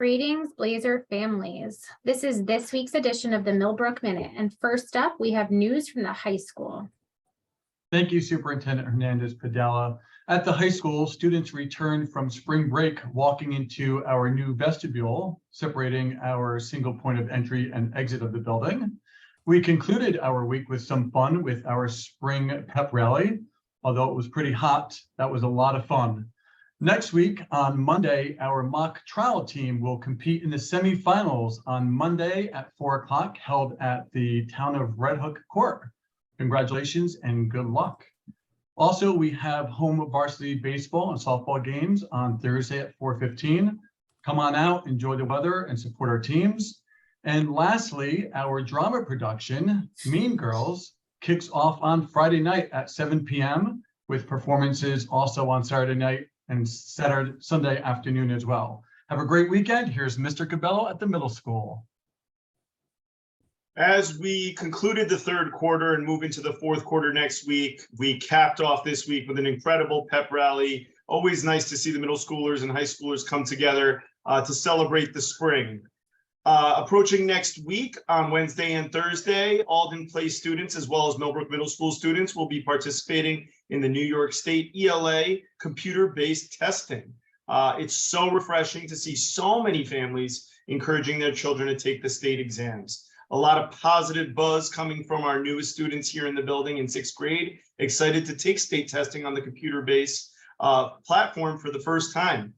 Greetings, Blazer families. This is this week's edition of the Millbrook Minute. And first up, we have news from the high school. Thank you, Superintendent Hernandez-Padilla. At the high school, students returned from spring break walking into our new vestibule, separating our single point of entry and exit of the building. We concluded our week with some fun with our spring pep rally. Although it was pretty hot, that was a lot of fun. Next week, on Monday, our mock trial team will compete in the semifinals on Monday at 4 o'clock, held at the town of Red Hook Court. Congratulations and good luck. Also, we have home varsity baseball and softball games on Thursday at 4:15. Come on out, enjoy the weather, and support our teams. And lastly, our drama production, Mean Girls, kicks off on Friday night at 7 p.m. with performances also on Saturday night and Sunday afternoon as well. Have a great weekend. Here's Mr. Cabello at the middle school. As we concluded the third quarter and move into the fourth quarter next week, we capped off this week with an incredible pep rally. Always nice to see the middle schoolers and high schoolers come together to celebrate the spring. Approaching next week on Wednesday and Thursday, Alden Place students as well as Millbrook Middle School students will be participating in the New York State ELA computer-based testing. It's so refreshing to see so many families encouraging their children to take the state exams. A lot of positive buzz coming from our newest students here in the building in 6th grade, excited to take state testing on the computer-based platform for the first time.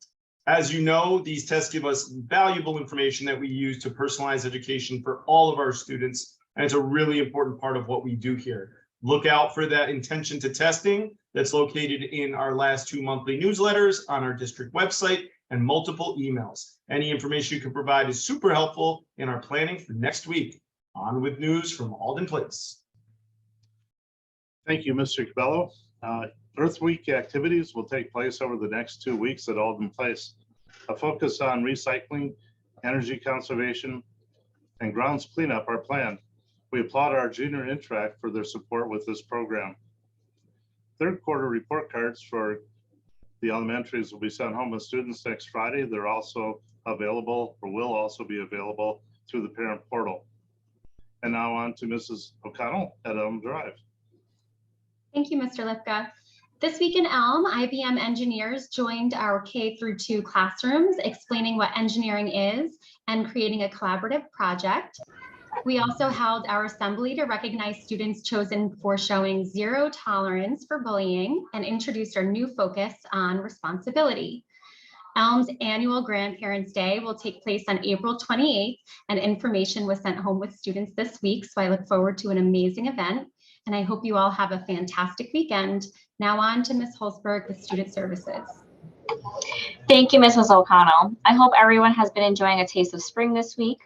As you know, these tests give us valuable information that we use to personalize education for all of our students, and it's a really important part of what we do here. Look out for that intention to testing that's located in our last 2 monthly newsletters, on our district website, and multiple emails. Any information you can provide is super helpful in our planning for next week. On with news from Alden Place. Thank you, Mr. Cabello. Earth Week activities will take place over the next 2 weeks at Alden Place. A focus on recycling, energy conservation, and grounds cleanup are planned. We applaud our junior Interact for their support with this program. Third quarter report cards for the elementaries will be sent home with students next Friday. They're also available, or will also be available, through the parent portal. And now on to Mrs. O'Connell at Elm Drive. Thank you, Mr. Lipka. This week in Elm, IBM engineers joined our K-2 classrooms explaining what engineering is and creating a collaborative project. We also held our assembly to recognize students chosen for showing zero tolerance for bullying and introduced our new focus on responsibility. Elm's annual Grandparents' Day will take place on April 28th, and information was sent home with students this week, so I look forward to an amazing event, and I hope you all have a fantastic weekend. Now on to Ms. Holzberg with Student Services. Thank you, Mrs. O'Connell. I hope everyone has been enjoying a taste of spring this week.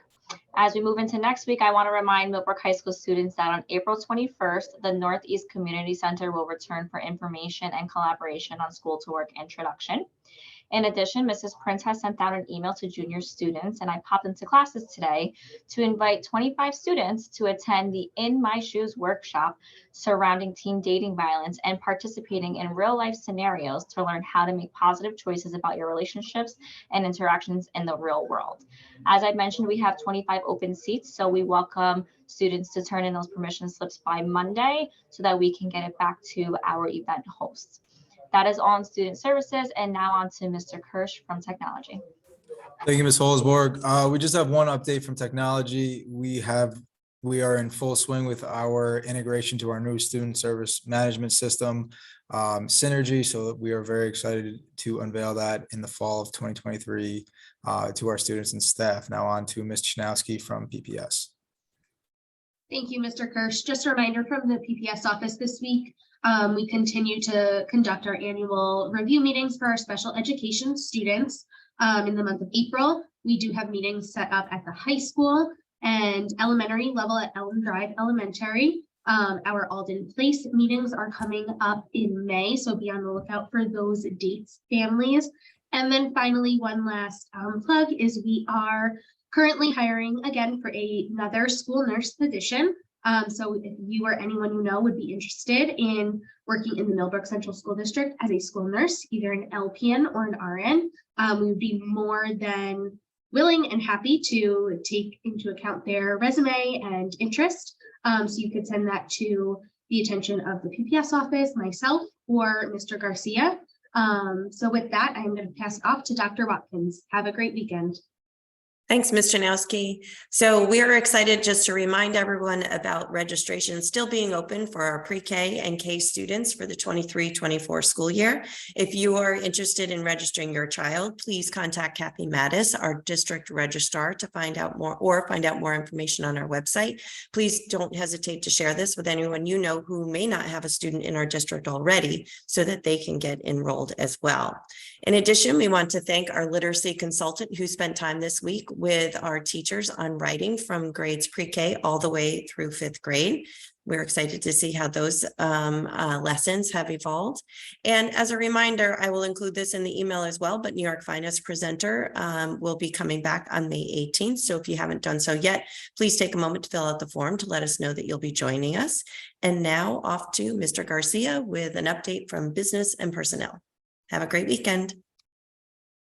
As we move into next week, I want to remind Millbrook High School students that on April 21st, the Northeast Community Center will return for information and collaboration on school to work introduction. In addition, Mrs. Prince has sent out an email to junior students, and I popped into classes today to invite 25 students to attend the In My Shoes workshop surrounding teen dating violence and participating in real life scenarios to learn how to make positive choices about your relationships and interactions in the real world. As I mentioned, we have 25 open seats, so we welcome students to turn in those permission slips by Monday so that we can get it back to our event hosts. That is all on Student Services, and now on to Mr. Kirsch from Technology. Thank you, Ms. Holzborg. We just have one update from technology. We are in full swing with our integration to our new student service management system, Synergy. So we are very excited to unveil that in the fall of 2023 to our students and staff. Now on to Ms. Chinowski from PPS. Thank you, Mr. Kirsch. Just a reminder from the PPS office this week, we continue to conduct our annual review meetings for our special education students in the month of April. We do have meetings set up at the high school and elementary level at Elm Drive Elementary. Our Alden Place meetings are coming up in May, so be on the lookout for those dates, families. And then finally, one last plug is we are currently hiring again for another school nurse position. So if you or anyone you know would be interested in working in the Millbrook Central School District as a school nurse, either an LPN or an RN, we would be more than willing and happy to take into account their resume and interest. So you could send that to the attention of the PPS office, myself, or Mr. Garcia. So with that, I'm going to pass it off to Dr. Watkins. Have a great weekend. Thanks, Ms. Janowski. So we are excited just to remind everyone about registration still being open for our pre-K and K students for the 23-24 school year. If you are interested in registering your child, please contact Kathy Mattis, our district registrar, to find out more or find out more information on our website. Please don't hesitate to share this with anyone you know who may not have a student in our district already so that they can get enrolled as well. In addition, we want to thank our literacy consultant who spent time this week with our teachers on writing from grades pre-K all the way through 5th grade. We're excited to see how those lessons have evolved. And as a reminder, I will include this in the email as well, but New York Finest presenter will be coming back on May 18th. So if you haven't done so yet, please take a moment to fill out the form to let us know that you'll be joining us. And now off to Mr. Garcia with an update from business and personnel. Have a great weekend.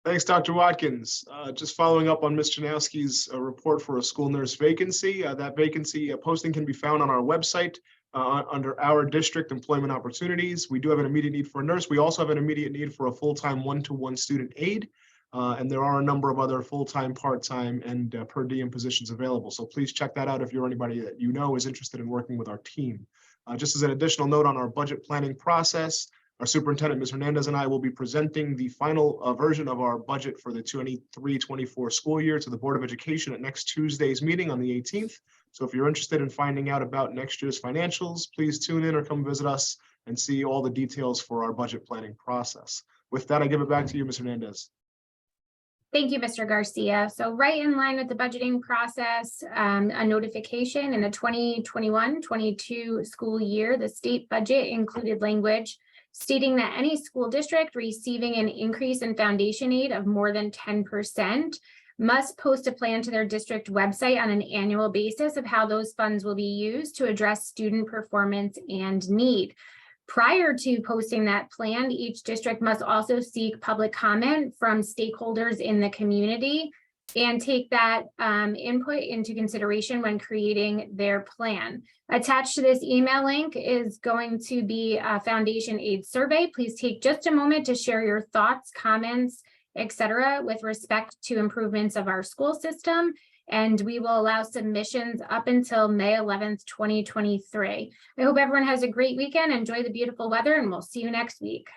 Thanks, Dr. Watkins. Just following up on Ms. Janowski's report for a school nurse vacancy. That vacancy posting can be found on our website under our district employment opportunities. We do have an immediate need for a nurse. We also have an immediate need for a full-time one-to-one student aide. And there are a number of other full-time, part-time, and per diem positions available. So please check that out if you're anybody that you know is interested in working with our team. Just as an additional note on our budget planning process, our superintendent, Ms. Hernandez, and I will be presenting the final version of our budget for the 23-24 school year to the Board of Education at next Tuesday's meeting on the 18th. So if you're interested in finding out about next year's financials, please tune in or come visit us and see all the details for our budget planning process. With that, I give it back to you, Ms. Hernandez. Thank you, Mr. Garcia. So right in line with the budgeting process, a notification in the 2021-22 school year, the state budget included language stating that any school district receiving an increase in foundation aid of more than 10% must post a plan to their district website on an annual basis of how those funds will be used to address student performance and need. Prior to posting that plan, each district must also seek public comment from stakeholders in the community and take that input into consideration when creating their plan. Attached to this email link is going to be a foundation aid survey. Please take just a moment to share your thoughts, comments, etc., with respect to improvements of our school system. And we will allow submissions up until May 11th, 2023. I hope everyone has a great weekend. Enjoy the beautiful weather, and we'll see you next week.